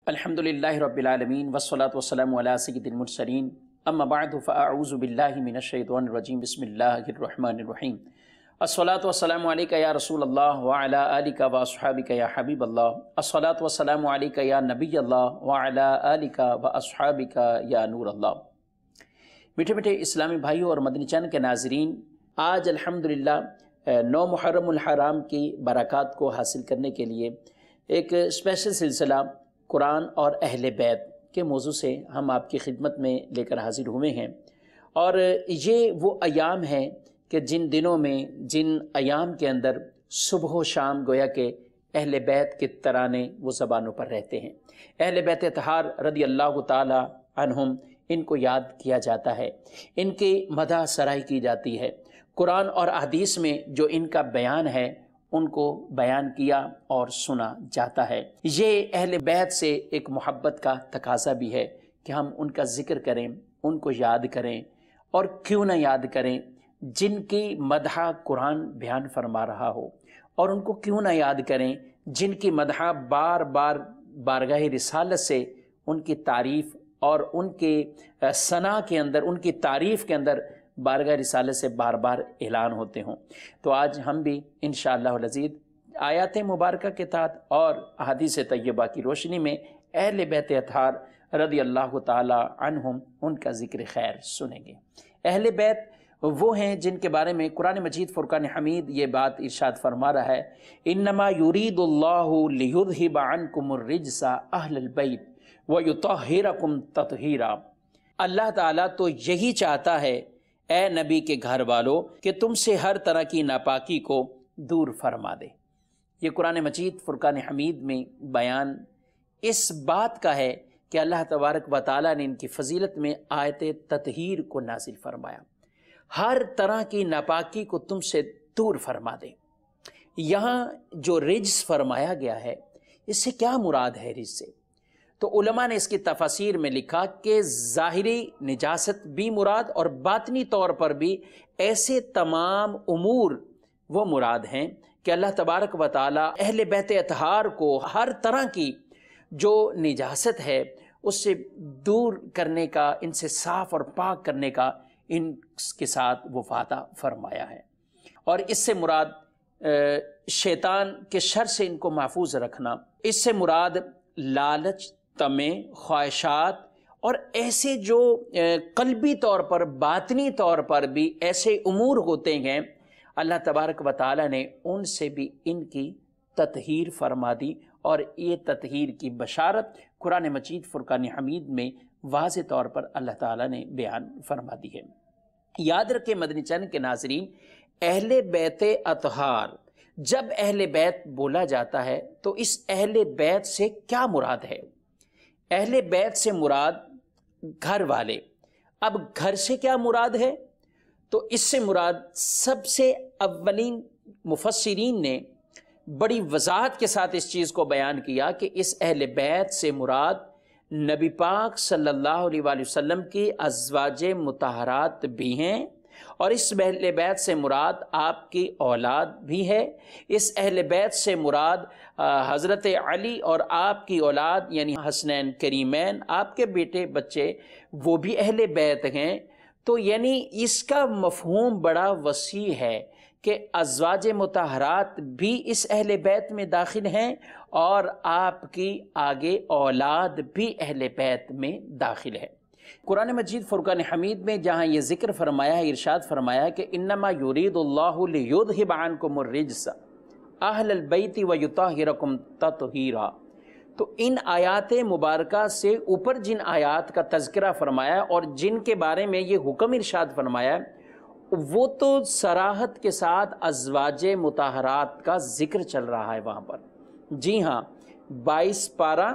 الحمدللہ رب العالمین والصلاة والسلام علی سید المرسلین اما بعد فاعوذ باللہ من الشیطان الرجیم بسم اللہ الرحمن الرحیم الصلاة والسلام علیکہ یا رسول اللہ وعلی آلکہ واصحابکہ یا حبیب اللہ الصلاة والسلام علیکہ یا نبی اللہ وعلی آلکہ واصحابکہ یا نور اللہ۔ میٹھے میٹھے اسلامی بھائیوں اور مدنی چینل کے ناظرین، آج الحمدللہ 9 محرم الحرام کی برکات کو حاصل کرنے کے لیے ایک اسپیشل سلسلہ قرآن اور اہل بیت کے موضوع سے ہم آپ کی خدمت میں لے کر حاضر ہوئے ہیں، اور یہ وہ ایام ہیں کہ جن دنوں میں، جن ایام کے اندر صبح و شام گویا کہ اہل بیت کے ترانے وہ زبانوں پر رہتے ہیں۔ اہل بیت اطہار رضی اللہ تعالی عنہم، ان کو یاد کیا جاتا ہے، ان کی مدح سرائی کی جاتی ہے، قرآن اور احادیث میں جو ان کا بیان ہے ان کو بیان کیا اور سنا جاتا ہے۔ یہ اہل بیت سے ایک محبت کا تقاضا بھی ہے کہ ہم ان کا ذکر کریں، ان کو یاد کریں، اور کیوں نہ یاد کریں جن کی مدح قرآن بیان فرما رہا ہو، اور ان کو کیوں نہ یاد کریں جن کی مدح بار بار بارگاہ رسالت سے ان کی تعریف اور ان کے ثنا کے اندر، ان کی تعریف کے اندر بارگاہ رسالت سے بار بار اعلان ہوتے ہوں۔ تو آج ہم بھی انشاءاللہ العزیز آیات مبارکہ کے تحت اور احادیث طیبہ کی روشنی میں اہل بیت اطہار رضی اللہ تعالی عنہم ان کا ذکر خیر سنیں گے۔ اہل بیت وہ ہیں جن کے بارے میں قرآن مجید فرقان حمید یہ بات ارشاد فرما رہا ہے، انما یرید اللہ لیذھب عنکم الرجس اہل البیت ویطہرکم تطہیرا۔ اللہ تعالیٰ تو یہی چاہتا ہے اے نبی کے گھر والوں کہ تم سے ہر طرح کی ناپاکی کو دور فرما دے۔ یہ قرآن مجید فرقان حمید میں بیان اس بات کا ہے کہ اللہ تبارک و تعالیٰ نے ان کی فضیلت میں آیت تطہیر کو نازل فرمایا، ہر طرح کی ناپاکی کو تم سے دور فرما دے۔ یہاں جو رجس فرمایا گیا ہے، اس سے کیا مراد ہے رجس سے؟ تو علماء نے اس کی تفاسیر میں لکھا کہ ظاہری نجاست بھی مراد، اور باطنی طور پر بھی ایسے تمام امور وہ مراد ہیں کہ اللہ تبارک و تعالی اہل بیت اطہار کو ہر طرح کی جو نجاست ہے اس سے دور کرنے کا، ان سے صاف اور پاک کرنے کا ان کے ساتھ وہ وعدہ فرمایا ہے، اور اس سے مراد شیطان کے شر سے ان کو محفوظ رکھنا، اس سے مراد لالچ، طمع، خواہشات اور ایسے جو قلبی طور پر، باطنی طور پر بھی ایسے امور ہوتے ہیں، اللہ تبارک و تعالی نے ان سے بھی ان کی تطہیر فرما دی، اور یہ تطہیر کی بشارت قرآن مجید فرقان حمید میں واضح طور پر اللہ تعالی نے بیان فرما دی ہے۔ یاد رکھیں مدنی چینل کے ناظرین، اہل بیت اطہار، جب اہل بیت بولا جاتا ہے تو اس اہل بیت سے کیا مراد ہے؟ اہل بیت سے مراد گھر والے۔ اب گھر سے کیا مراد ہے؟ تو اس سے مراد سب سے اولین مفسرین نے بڑی وضاحت کے ساتھ اس چیز کو بیان کیا کہ اس اہل بیت سے مراد نبی پاک صلی اللہ علیہ وآلہ وسلم کی ازواج مطہرات بھی ہیں، اور اس اہل بیت سے مراد آپ کی اولاد بھی ہے۔ اس اہل بیت سے مراد حضرت علی اور آپ کی اولاد یعنی حسنین کریمین، آپ کے بیٹے بچے، وہ بھی اہل بیت ہیں۔ تو یعنی اس کا مفہوم بڑا وسیع ہے کہ ازواج مطہرات بھی اس اہل بیت میں داخل ہیں، اور آپ کی آگے اولاد بھی اہل بیت میں داخل ہے۔ قرآن مجید فرقان حمید میں جہاں یہ ذکر فرمایا ہے، ارشاد فرمایا کہ انما یرید اللہ لیذھب عنکم الرجس اہل البیت ویطہرکم تطہیرا، تو ان آیات مبارکہ سے اوپر جن آیات کا تذکرہ فرمایا اور جن کے بارے میں یہ حکم ارشاد فرمایا، وہ تو صراحت کے ساتھ ازواج مطہرات کا ذکر چل رہا ہے وہاں پر۔ جی ہاں، 22 پارہ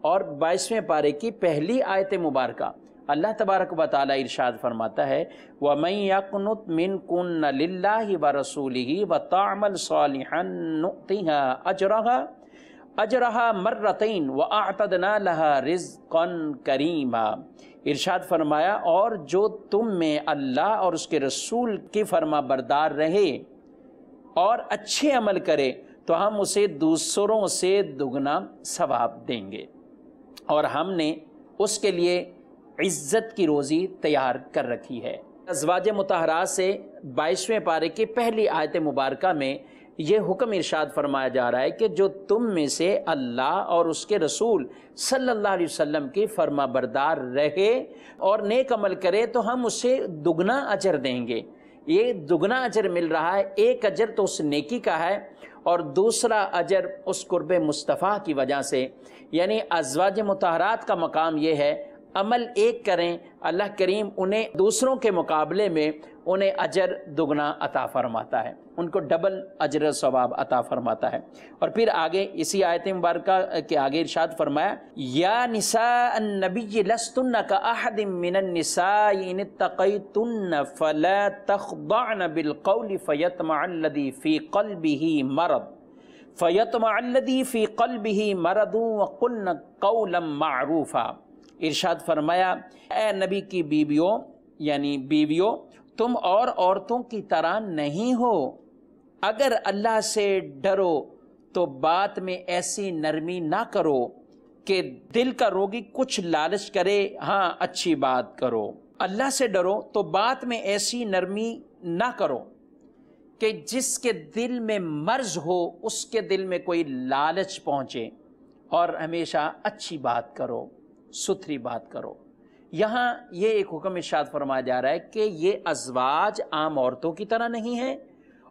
اور 22ویں پارے کی پہلی آیت مبارکہ اللہ تبارک و تعالی ارشاد فرماتا ہے، وَمَن يَقْنُتْ مِنْكُنَّ لِلَّهِ وَرَسُولِهِ وَتَعْمَلْ صَالِحًا نُؤْتِهَا أَجْرَهَا مَرَّتَيْنِ وَأَعْتَدْنَا لَهَا رِزْقًا كَرِيمًا۔ ارشاد فرمایا، اور جو تم میں اللہ اور اس کے رسول کی فرما بردار رہے اور اچھے عمل کرے تو ہم اسے دوسروں سے دگنا ثواب دیں گے۔ اور ہم نے اس کے لیے عزت کی روزی تیار کر رکھی ہے۔ ازواج مطہرات سے 22ویں پارے کی پہلی آیت مبارکہ میں یہ حکم ارشاد فرمایا جا رہا ہے کہ جو تم میں سے اللہ اور اس کے رسول صلی اللہ علیہ وسلم کی فرما بردار رہے اور نیک عمل کرے تو ہم اسے دگنا اجر دیں گے۔ یہ دگنا اجر مل رہا ہے، ایک اجر تو اس نیکی کا ہے اور دوسرا اجر اس قرب مصطفیٰ کی وجہ سے، یعنی ازواج مطہرات کا مقام یہ ہے عمل ایک کریں، اللہ کریم انہیں دوسروں کے مقابلے میں انہیں اجر دگنا عطا فرماتا ہے، ان کو ڈبل اجر و ثواب عطا فرماتا ہے۔ اور پھر آگے اسی آیت مبارکہ کے آگے ارشاد فرمایا یا نساء النبی لستن کاحد من النساء ان اتقیتن فلا تخضعن بالقول فیطمع الذی فی قلبہ مرض وقلن قولا معروفا۔ ارشاد فرمایا اے نبی کی بیویوں، یعنی بیویوں تم اور عورتوں کی طرح نہیں ہو، اگر اللہ سے ڈرو تو بات میں ایسی نرمی نہ کرو کہ دل کا روگی کچھ لالچ کرے، ہاں اچھی بات کرو۔ اللہ سے ڈرو تو بات میں ایسی نرمی نہ کرو کہ جس کے دل میں مرض ہو اس کے دل میں کوئی لالچ پہنچے، اور ہمیشہ اچھی بات کرو، ستھری بات کرو۔ یہاں یہ ایک حکم ارشاد فرمایا جا رہا ہے کہ یہ ازواج عام عورتوں کی طرح نہیں ہیں،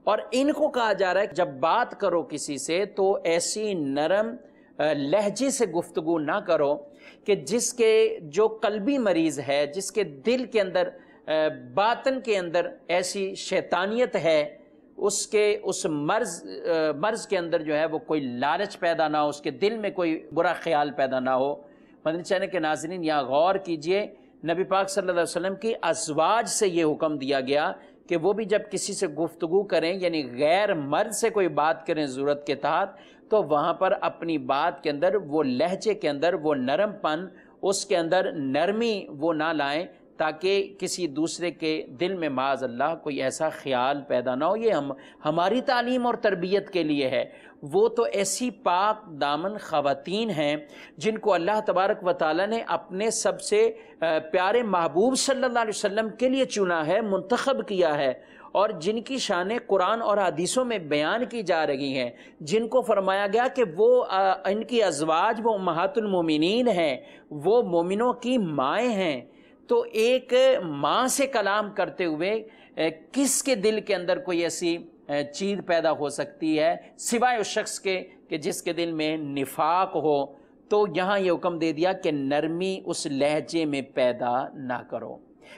اور ان کو کہا جا رہا ہے کہ جب بات کرو کسی سے تو ایسی نرم لہجے سے گفتگو نہ کرو کہ جس کے جو قلبی مریض ہے، جس کے دل کے اندر باطن کے اندر ایسی شیطانیت ہے، اس مرض کے اندر جو ہے وہ کوئی لالچ پیدا نہ ہو، اس کے دل میں کوئی برا خیال پیدا نہ ہو۔ مدنی چینل کے ناظرین یہاں غور کیجئے، نبی پاک صلی اللہ علیہ وسلم کی ازواج سے یہ حکم دیا گیا کہ وہ بھی جب کسی سے گفتگو کریں، یعنی غیر مرد سے کوئی بات کریں ضرورت کے تحت، تو وہاں پر اپنی بات کے اندر وہ لہجے کے اندر وہ نرم پن، اس کے اندر نرمی وہ نہ لائیں تاکہ کسی دوسرے کے دل میں معاذ اللہ کوئی ایسا خیال پیدا نہ ہو۔ یہ ہماری تعلیم اور تربیت کے لیے ہے۔ وہ تو ایسی پاک دامن خواتین ہیں جن کو اللہ تبارک و تعالیٰ نے اپنے سب سے پیارے محبوب صلی اللہ علیہ وسلم کے لیے چنا ہے، منتخب کیا ہے، اور جن کی شانیں قرآن اور حدیثوں میں بیان کی جا رہی ہیں، جن کو فرمایا گیا کہ وہ ان کی ازواج وہ امہات المومنین ہیں، وہ مومنوں کی مائیں ہیں۔ تو ایک ماں سے کلام کرتے ہوئے کس کے دل کے اندر کوئی ایسی چیز پیدا ہو سکتی ہے سوائے اس شخص کے کہ جس کے دل میں نفاق ہو؟ تو یہاں یہ حکم دے دیا کہ نرمی اس لہجے میں پیدا نہ کرو۔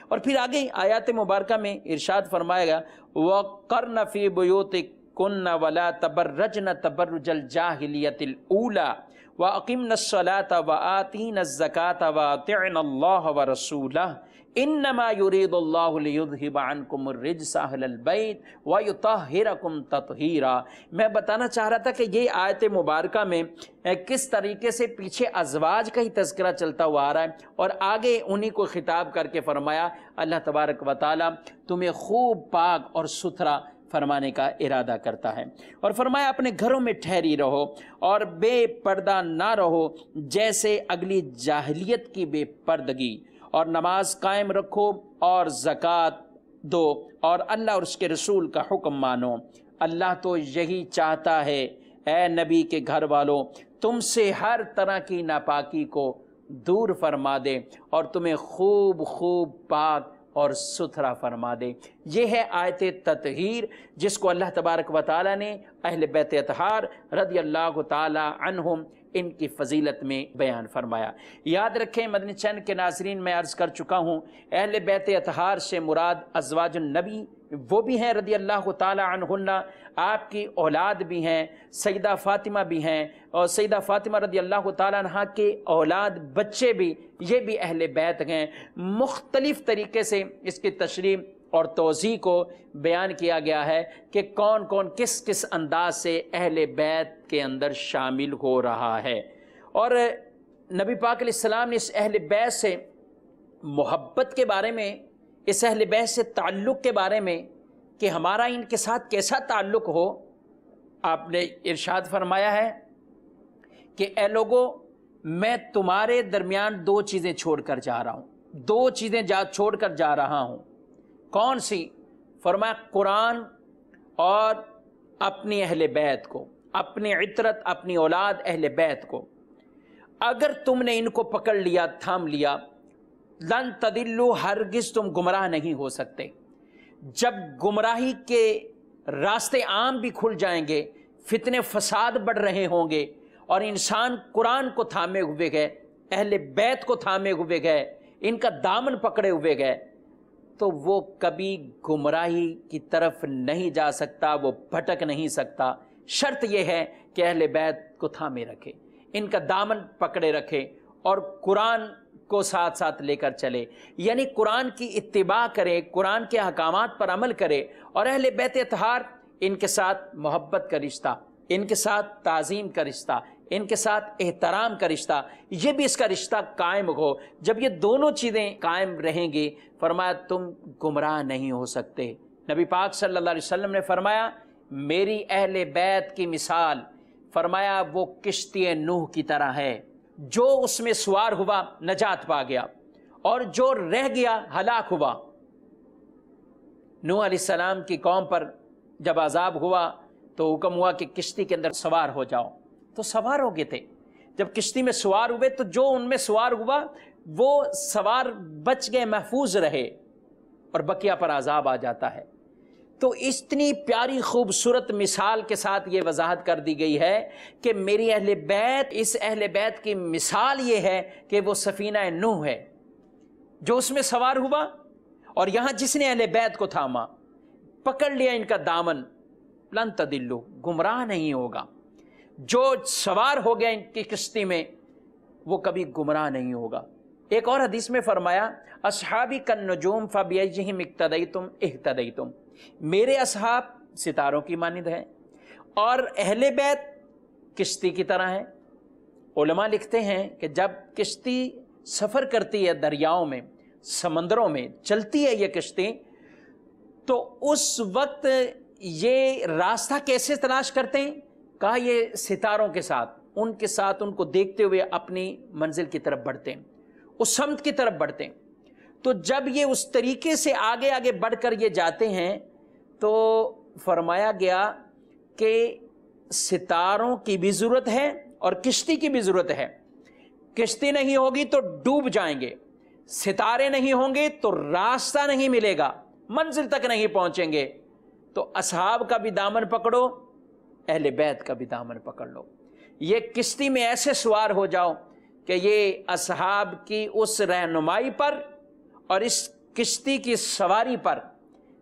اور پھر آگے آیات مبارکہ میں ارشاد فرمائے گا وَقَرْنَ فِي بُيُوتِكُنَّ وَلَا تَبَرَّجْنَ تَبَرُّجَ الْجَاهِلِيَّةِ الْأُولَى وَأَقِمْنَ الصَّلَاةَ وَآتِينَ الزَّكَاةَ وَأَطِعْنَ اللَّهَ وَرَسُولَهُ إِنَّمَا يُرِيدُ اللَّهُ لِيُذْهِبَ عَنْكُمُ الرِّجْسَ أَهْلَ الْبَيْتِ وَيُطَهِّرَكُمْ تَطْهِيرًا۔ میں بتانا چاہ رہا تھا کہ یہ آیت مبارکہ میں کس طریقے سے پیچھے ازواج کا ہی تذکرہ چلتا ہوا آ رہا ہے، اور آگے انہی کو خطاب کر کے فرمایا اللہ تبارک و تعالیٰ تمہیں خوب پاک اور ستھرا فرمانے کا ارادہ کرتا ہے، اور فرمایا اپنے گھروں میں ٹھہری رہو اور بے پردہ نہ رہو جیسے اگلی جاہلیت کی بے پردگی، اور نماز قائم رکھو اور زکوٰۃ دو اور اللہ اور اس کے رسول کا حکم مانو۔ اللہ تو یہی چاہتا ہے اے نبی کے گھر والوں تم سے ہر طرح کی ناپاکی کو دور فرما دے اور تمہیں خوب خوب پاک اور ستھرا فرما دے۔ یہ ہے آیت تطہیر جس کو اللہ تبارک و تعالیٰ نے اہل بیت اطہار رضی اللہ تعالی عنہم ان کی فضیلت میں بیان فرمایا۔ یاد رکھیں مدنی چینل کے ناظرین، میں عرض کر چکا ہوں اہل بیت اطہار سے مراد ازواج النبی وہ بھی ہیں رضی اللہ تعالی عنہن، آپ کی اولاد بھی ہیں، سیدہ فاطمہ بھی ہیں، اور سیدہ فاطمہ رضی اللہ تعالی عنہ کے اولاد بچے بھی، یہ بھی اہل بیت ہیں۔ مختلف طریقے سے اس کی تشریح اور توضیح کو بیان کیا گیا ہے کہ کون کون کس کس انداز سے اہل بیت کے اندر شامل ہو رہا ہے، اور نبی پاک علیہ السلام نے اس اہل بیت سے محبت کے بارے میں، اس اہل بیت سے تعلق کے بارے میں کہ ہمارا ان کے ساتھ کیسا تعلق ہو، آپ نے ارشاد فرمایا ہے کہ اے لوگو میں تمہارے درمیان دو چیزیں چھوڑ کر جا رہا ہوں، دو چیزیں چھوڑ کر جا رہا ہوں۔ کون سی؟ فرمایا قرآن اور اپنی اہل بیت کو، اپنی عطرت، اپنی اولاد اہل بیت کو۔ اگر تم نے ان کو پکڑ لیا، تھام لیا، لن تدلوا، ہرگز تم گمراہ نہیں ہو سکتے۔ جب گمراہی کے راستے عام بھی کھل جائیں گے، فتنے فساد بڑھ رہے ہوں گے، اور انسان قرآن کو تھامے ہوئے گئے، اہل بیت کو تھامے ہوئے گئے، ان کا دامن پکڑے ہوئے گئے، تو وہ کبھی گمراہی کی طرف نہیں جا سکتا، وہ بھٹک نہیں سکتا۔ شرط یہ ہے کہ اہل بیت کو تھامے رکھے، ان کا دامن پکڑے رکھے، اور قرآن کو ساتھ ساتھ لے کر چلے، یعنی قرآن کی اتباع کرے، قرآن کے احکامات پر عمل کرے، اور اہل بیت اطہار، ان کے ساتھ محبت کا رشتہ، ان کے ساتھ تعظیم کا رشتہ، ان کے ساتھ احترام کا رشتہ، یہ بھی اس کا رشتہ قائم ہو۔ جب یہ دونوں چیزیں قائم رہیں گی، فرمایا تم گمراہ نہیں ہو سکتے۔ نبی پاک صلی اللہ علیہ وسلم نے فرمایا میری اہل بیت کی مثال، فرمایا وہ کشتی نوح کی طرح ہے، جو اس میں سوار ہوا نجات پا گیا، اور جو رہ گیا ہلاک ہوا۔ نوح علیہ السلام کی قوم پر جب عذاب ہوا تو حکم ہوا کہ کشتی کے اندر سوار ہو جاؤ، تو سوار ہو گئے تھے۔ جب کشتی میں سوار ہوئے تو جو ان میں سوار ہوا وہ سوار بچ گئے، محفوظ رہے، اور بقیہ پر عذاب آ جاتا ہے۔ تو اتنی پیاری خوبصورت مثال کے ساتھ یہ وضاحت کر دی گئی ہے کہ میری اہل بیت، اس اہل بیت کی مثال یہ ہے کہ وہ سفینہ نوح ہے جو اس میں سوار ہوا، اور یہاں جس نے اہل بیت کو تھاما، پکڑ لیا ان کا دامن، لن تدلوا، گمراہ نہیں ہوگا۔ جو سوار ہو گیا ان کی کشتی میں وہ کبھی گمراہ نہیں ہوگا۔ ایک اور حدیث میں فرمایا اصحابی کالنجوم فبایہم اقتدیتم اہتدیتم، میرے اصحاب ستاروں کی مانند ہیں، اور اہل بیت کشتی کی طرح ہیں۔ علماء لکھتے ہیں کہ جب کشتی سفر کرتی ہے دریاؤں میں، سمندروں میں چلتی ہے یہ کشتی، تو اس وقت یہ راستہ کیسے تلاش کرتے ہیں؟ کہا یہ ستاروں کے ساتھ، ان کے ساتھ ان کو دیکھتے ہوئے اپنی منزل کی طرف بڑھتے ہیں، اس سمت کی طرف بڑھتے ہیں۔ تو جب یہ اس طریقے سے آگے آگے بڑھ کر یہ جاتے ہیں تو فرمایا گیا کہ ستاروں کی بھی ضرورت ہے اور کشتی کی بھی ضرورت ہے۔ کشتی نہیں ہوگی تو ڈوب جائیں گے، ستارے نہیں ہوں گے تو راستہ نہیں ملے گا، منزل تک نہیں پہنچیں گے۔ تو اصحاب کا بھی دامن پکڑو، اہل بیت کا بھی دامن پکڑ لو، یہ کشتی میں ایسے سوار ہو جاؤ کہ یہ اصحاب کی اس رہنمائی پر اور اس کشتی کی سواری پر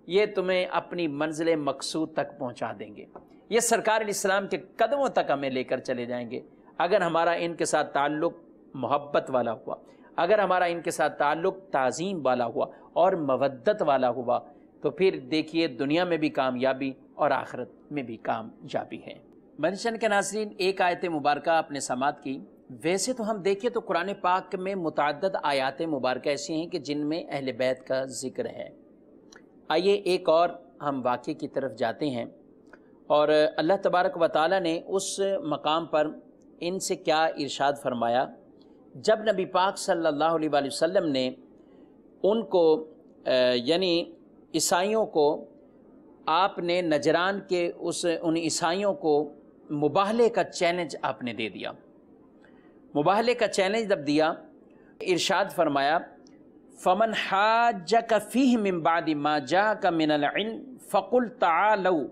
یہ تمہیں اپنی منزل مقصود تک پہنچا دیں گے، یہ سرکار علیہ السلام کے قدموں تک ہمیں لے کر چلے جائیں گے، اگر ہمارا ان کے ساتھ تعلق محبت والا ہوا، اگر ہمارا ان کے ساتھ تعلق تعظیم والا ہوا اور مودت والا ہوا، تو پھر دیکھیے دنیا میں بھی کامیابی اور آخرت میں بھی کامیابی ہے۔ مدنی کے ناظرین، ایک آیت مبارکہ آپ نے سماعت کی۔ ویسے تو ہم دیکھیں تو قرآن پاک میں متعدد آیات مبارکہ ایسی ہیں کہ جن میں اہل بیت کا ذکر ہے۔ آئیے ایک اور ہم واقعے کی طرف جاتے ہیں، اور اللہ تبارک و تعالیٰ نے اس مقام پر ان سے کیا ارشاد فرمایا جب نبی پاک صلی اللہ علیہ وآلہ وسلم نے ان کو یعنی عیسائیوں کو، آپ نے نجران کے ان عیسائیوں کو مباہلے کا چیلنج آپ نے دے دیا۔ مباہلے کا چیلنج جب دیا، ارشاد فرمایا فمن حاجک فیہ من بعد ما جاءک من العلم فقل تعالوا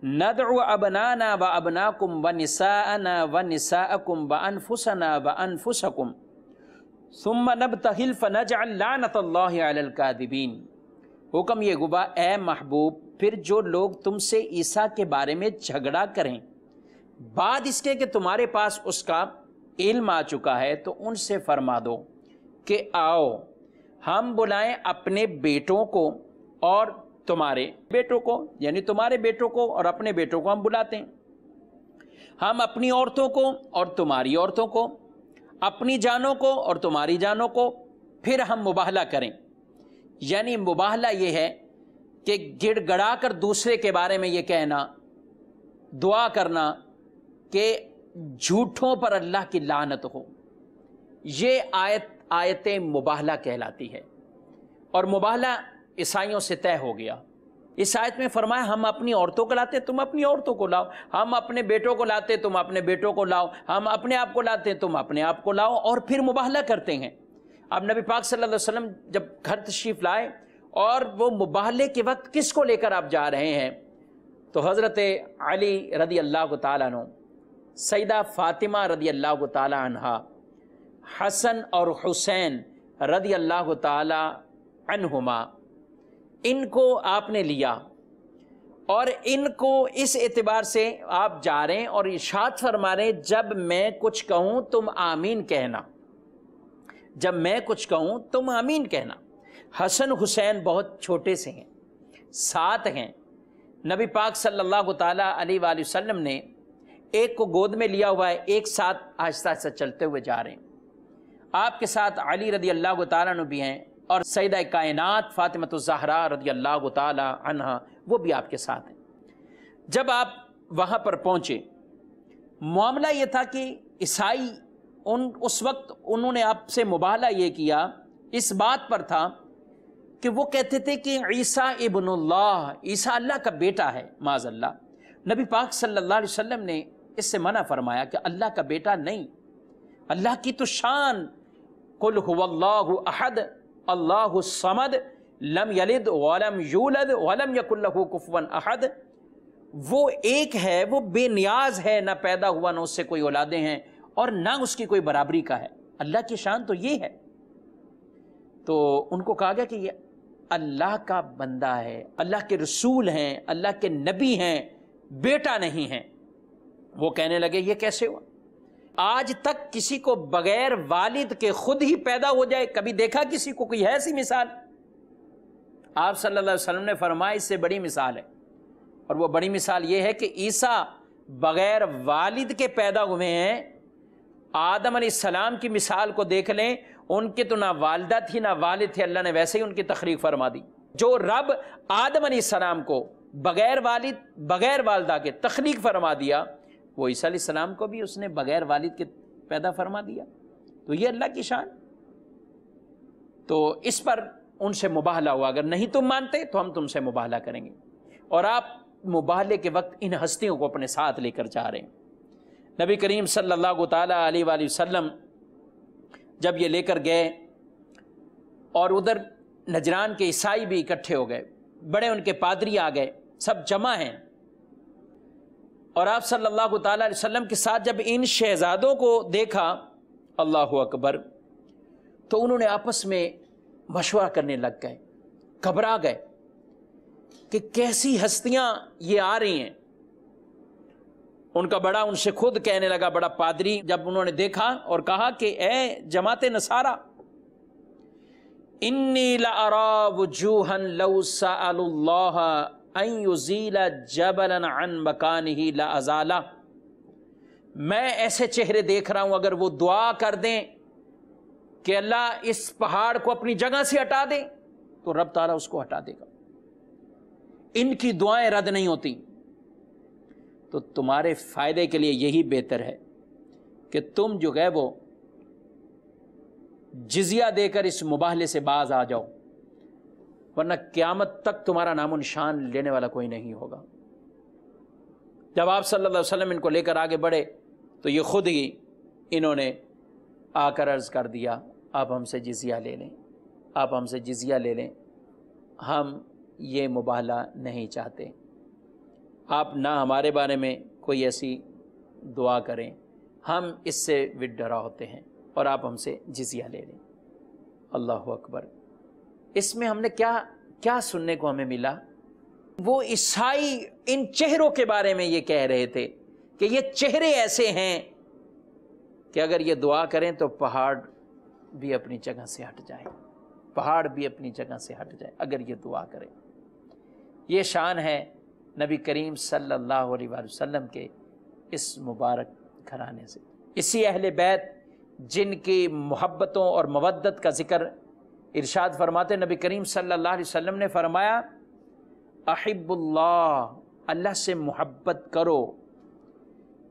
ندعو ابنانا وابناکم ونساءنا ونساءکم وانفسنا وانفسکم ثم نبتہل فنجعل لعنت اللہ علی الکاذبین۔ حکم یہ ہوا اے محبوب، پھر جو لوگ تم سے عیسیٰ کے بارے میں جھگڑا کریں بعد اس کے کہ تمہارے پاس اس کا علم آ چکا ہے، تو ان سے فرما دو کہ آؤ ہم بلائیں اپنے بیٹوں کو اور تمہارے بیٹوں کو، یعنی تمہارے بیٹوں کو اور اپنے بیٹوں کو ہم بلاتے ہیں، ہم اپنی عورتوں کو اور تمہاری عورتوں کو، اپنی جانوں کو اور تمہاری جانوں کو، پھر ہم مباہلہ کریں۔ یعنی مباہلہ یہ ہے کہ گڑ گڑا کر دوسرے کے بارے میں یہ کہنا، دعا کرنا کہ جھوٹوں پر اللہ کی لعنت ہو۔ یہ آیت مباہلہ کہلاتی ہے، اور مباہلہ عیسائیوں سے طے ہو گیا۔ اس آیت میں فرمایا ہم اپنی عورتوں کو لاتے تم اپنی عورتوں کو لاؤ، ہم اپنے بیٹوں کو لاتے تم اپنے بیٹوں کو لاؤ، ہم اپنے آپ کو لاتے تم اپنے آپ کو لاؤ، اور پھر مباہلہ کرتے ہیں۔ اب نبی پاک صلی اللہ علیہ وسلم جب گھر تشریف لائے اور وہ مباہلے کے وقت کس کو لے کر آپ جا رہے ہیں، تو حضرت علی رضی اللہ تعالیٰ عنہ، سیدہ فاطمہ رضی اللہ تعالیٰ عنہا، حسن اور حسین رضی اللہ تعالیٰ عنہما، ان کو آپ نے لیا، اور ان کو اس اعتبار سے آپ جا رہے ہیں اور ارشاد فرما رہے ہیں جب میں کچھ کہوں تم آمین کہنا، جب میں کچھ کہوں تم آمین کہنا۔ حسن حسین بہت چھوٹے سے ہیں، 7 ہیں۔ نبی پاک صلی اللہ تعالیٰ علیہ وآلہ وسلم نے ایک کو گود میں لیا ہوا ہے، ایک ساتھ آہستہ آہستہ چلتے ہوئے جا رہے ہیں۔ آپ کے ساتھ علی رضی اللہ تعالیٰ عنہ بھی ہیں، اور سیدہ کائنات فاطمہ الزہرا رضی اللہ تعالیٰ عنہا وہ بھی آپ کے ساتھ ہیں۔ جب آپ وہاں پر پہنچے، معاملہ یہ تھا کہ عیسائی اس وقت انہوں نے آپ سے مباہلہ یہ کیا، اس بات پر تھا کہ وہ کہتے تھے کہ عیسیٰ ابن اللہ، عیسیٰ اللہ کا بیٹا ہے، معاذ اللہ۔ نبی پاک صلی اللہ علیہ وسلم نے اس سے منع فرمایا کہ اللہ کا بیٹا نہیں، اللہ کی تو شان قل هو اللہ احد اللہ الصمد لم یلد ولم یولد ولم یکن لہ کفوا احد، وہ ایک ہے، وہ بے نیاز ہے، نہ پیدا ہوا نہ اس سے کوئی اولادیں ہیں اور نہ اس کی کوئی برابری کا ہے۔ اللہ کی شان تو یہ ہے۔ تو ان کو کہا گیا کہ یہ اللہ کا بندہ ہے، اللہ کے رسول ہیں، اللہ کے نبی ہیں، بیٹا نہیں ہیں۔ وہ کہنے لگے یہ کیسے ہوا؟ آج تک کسی کو بغیر والد کے خود ہی پیدا ہو جائے کبھی دیکھا کسی کو؟ کوئی ہے ایسی مثال؟ آپ صلی اللہ علیہ وسلم نے فرمایا اس سے بڑی مثال ہے، اور وہ بڑی مثال یہ ہے کہ عیسیٰ بغیر والد کے پیدا ہوئے ہیں۔ آدم علیہ السلام کی مثال کو دیکھ لیں، ان کی تو نہ والدہ تھی نہ والد تھے، اللہ نے ویسے ہی ان کی تخلیق فرما دی۔ جو رب آدم علیہ السلام کو بغیر والد بغیر والدہ کے تخلیق فرما دیا، وہ عیسیٰ علیہ السلام کو بھی اس نے بغیر والد کے پیدا فرما دیا۔ تو یہ اللہ کی شان۔ تو اس پر ان سے مباہلہ ہوا، اگر نہیں تم مانتے تو ہم تم سے مباہلہ کریں گے، اور آپ مباہلے کے وقت ان ہستیوں کو اپنے ساتھ لے کر جا رہے ہیں۔ نبی کریم صلی اللہ تعالیٰ علیہ وآلہ وسلم جب یہ لے کر گئے، اور ادھر نجران کے عیسائی بھی اکٹھے ہو گئے، بڑے ان کے پادری آ گئے، سب جمع ہیں، اور آپ صلی اللہ تعالیٰ علیہ وسلم کے ساتھ جب ان شہزادوں کو دیکھا، اللہ اکبر، تو انہوں نے آپس میں مشورہ کرنے لگ گئے، گھبرا گئے کہ کیسی ہستیاں یہ آ رہی ہیں۔ ان کا بڑا ان سے خود کہنے لگا، بڑا پادری، جب انہوں نے دیکھا اور کہا کہ اے جماعت نصارہ، انی لأری وجوہا لو سألوا اللہ ان یزیل جبلا عن مکانہ لازالہ، میں ایسے چہرے دیکھ رہا ہوں اگر وہ دعا کر دیں کہ اللہ اس پہاڑ کو اپنی جگہ سے ہٹا دے تو رب تعالیٰ اس کو ہٹا دے گا۔ ان کی دعائیں رد نہیں ہوتی۔ تو تمہارے فائدے کے لیے یہی بہتر ہے کہ تم جو ہے وہ جزیہ دے کر اس مباہلے سے باز آ جاؤ، ورنہ قیامت تک تمہارا نام و نشان لینے والا کوئی نہیں ہوگا۔ جب آپ صلی اللہ علیہ وسلم ان کو لے کر آگے بڑھے تو یہ خود ہی انہوں نے آ کر عرض کر دیا، آپ ہم سے جزیہ لے لیں، آپ ہم سے جزیہ لے لیں، ہم یہ مباہلہ نہیں چاہتے، آپ نہ ہمارے بارے میں کوئی ایسی دعا کریں، ہم اس سے وڈرا ہوتے ہیں، اور آپ ہم سے جزیہ لے لیں۔ اللہ اکبر۔ اس میں ہم نے کیا سننے کو ہمیں ملا؟ وہ عیسائی ان چہروں کے بارے میں یہ کہہ رہے تھے کہ یہ چہرے ایسے ہیں کہ اگر یہ دعا کریں تو پہاڑ بھی اپنی جگہ سے ہٹ جائے، پہاڑ بھی اپنی جگہ سے ہٹ جائے اگر یہ دعا کریں۔ یہ شان ہے نبی کریم صلی اللہ علیہ وآلہ وسلم کے اس مبارک گھرانے سے۔ اسی اہل بیت جن کی محبتوں اور مودت کا ذکر ارشاد فرماتے نبی کریم صلی اللہ علیہ وسلم نے فرمایا، احب اللہ، اللہ سے محبت کرو،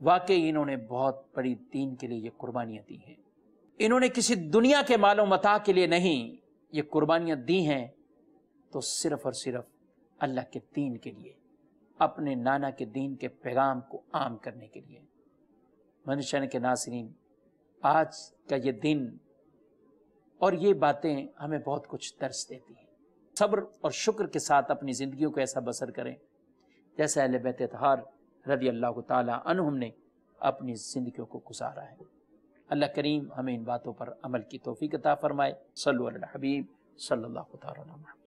واقعی انہوں نے بہت بڑی دین کے لیے یہ قربانیاں دی ہیں۔ انہوں نے کسی دنیا کے مال و متاع کے لیے نہیں یہ قربانیاں دی ہیں، تو صرف اور صرف اللہ کے دین کے لیے، اپنے نانا کے دین کے پیغام کو عام کرنے کے لیے۔ منشن کے ناظرین، آج کا یہ دن اور یہ باتیں ہمیں بہت کچھ درس دیتی ہیں۔ صبر اور شکر کے ساتھ اپنی زندگیوں کو ایسا بسر کریں جیسے اہل بیت اطہار رضی اللہ تعالی عنہم نے اپنی زندگیوں کو گزارا ہے۔ اللہ کریم ہمیں ان باتوں پر عمل کی توفیق عطا فرمائے۔ صلو علی الحبیب صلی اللہ تعالی علیہ وسلم۔